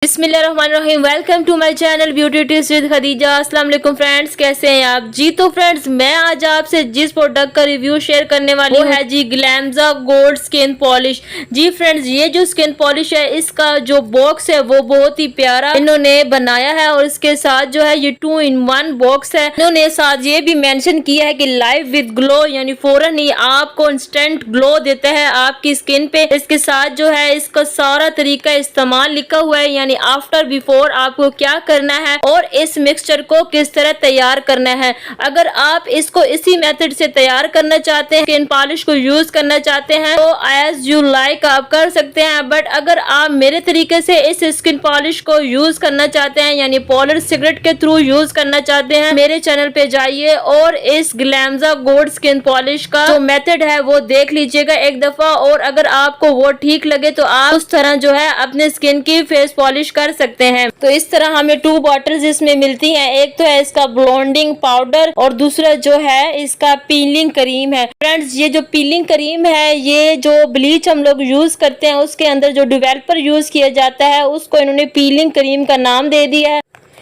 बिस्मिल्लाहिर्रहमानिर्रहीम। Welcome to my channel beauty tips with Khadija. अस्सलाम वालेकुम फ्रेंड्स, कैसे हैं आप जी। तो फ्रेंड्स, मैं आज आपसे जिस प्रोडक्ट का रिव्यू शेयर करने वाली हूँ वो है जी ग्लैमजा गोल्ड स्किन पॉलिश। जी फ्रेंड्स, ये जो स्किन पॉलिश है इसका जो बॉक्स है वो बहुत ही प्यारा इन्होंने बनाया है और इसके साथ जो है ये 2 in 1 बॉक्स है। इन्होंने साथ ये भी मेंशन किया है कि लाइव विद ग्लो, यानी फौरन ही आपको इंस्टेंट ग्लो देता है आपकी स्किन पे। इसके साथ जो है इसका सारा तरीका इस्तेमाल लिखा हुआ है, यानी आफ्टर बिफोर आपको क्या करना है और इस मिक्सचर को किस तरह तैयार करना है। अगर आप इसको इसी मेथड से तैयार करना चाहते हैं, स्किन पॉलिश को यूज करना चाहते हैं तो एज यू लाइक आप कर सकते हैं। बट अगर आप मेरे तरीके से इस स्किन पॉलिश को यूज करना चाहते हैं, यानी पोलर सिगरेट के थ्रू यूज करना चाहते हैं, मेरे चैनल पे जाइए और इस ग्लैमजा गोल्ड स्किन पॉलिश का जो मेथड है वो देख लीजिएगा एक दफा। और अगर आपको वो ठीक लगे तो आप उस तरह जो है अपने स्किन की फेस पॉलिश कर सकते हैं। तो इस तरह हमें 2 बॉटल्स इसमें मिलती हैं। एक तो है इसका ब्लॉन्डिंग पाउडर और दूसरा जो है इसका पीलिंग क्रीम है। फ्रेंड्स, ये जो पीलिंग क्रीम है, ये जो ब्लीच हम लोग यूज करते हैं उसके अंदर जो डेवलपर यूज किया जाता है उसको इन्होंने पीलिंग क्रीम का नाम दे दिया है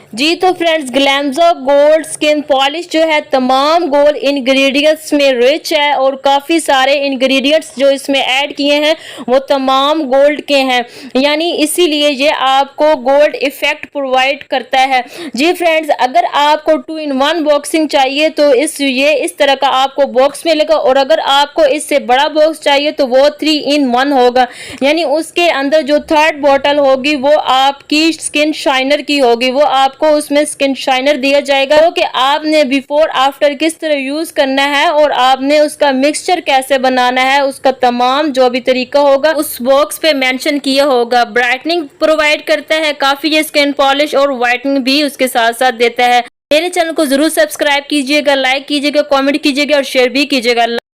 जी। तो फ्रेंड्स, ग्लैमजा गोल्ड स्किन पॉलिश जो है तमाम गोल्ड इंग्रेडिएंट्स में रिच है और काफ़ी सारे इंग्रेडिएंट्स जो इसमें ऐड किए हैं वो तमाम गोल्ड के हैं, यानी इसीलिए ये आपको गोल्ड इफेक्ट प्रोवाइड करता है जी। फ्रेंड्स, अगर आपको 2 in 1 बॉक्सिंग चाहिए तो इस तरह का आपको बॉक्स मिलेगा और अगर आपको इससे बड़ा बॉक्स चाहिए तो वो 3 in 1 होगा, यानी उसके अंदर जो 3rd बॉटल होगी वो आपकी स्किन शाइनर की होगी। वो आपको उसमें स्किन शाइनर दिया जाएगा तो कि आपने बिफोर आफ्टर किस तरह यूज करना है और आपने उसका मिक्सचर कैसे बनाना है, उसका तमाम जो भी तरीका होगा उस बॉक्स पे मेंशन किया होगा। ब्राइटनिंग प्रोवाइड करता है काफी ये स्किन पॉलिश और व्हाइटनिंग भी उसके साथ साथ देता है। मेरे चैनल को जरूर सब्सक्राइब कीजिएगा, लाइक कीजिएगा, कमेंट कीजिएगा और शेयर भी कीजिएगा।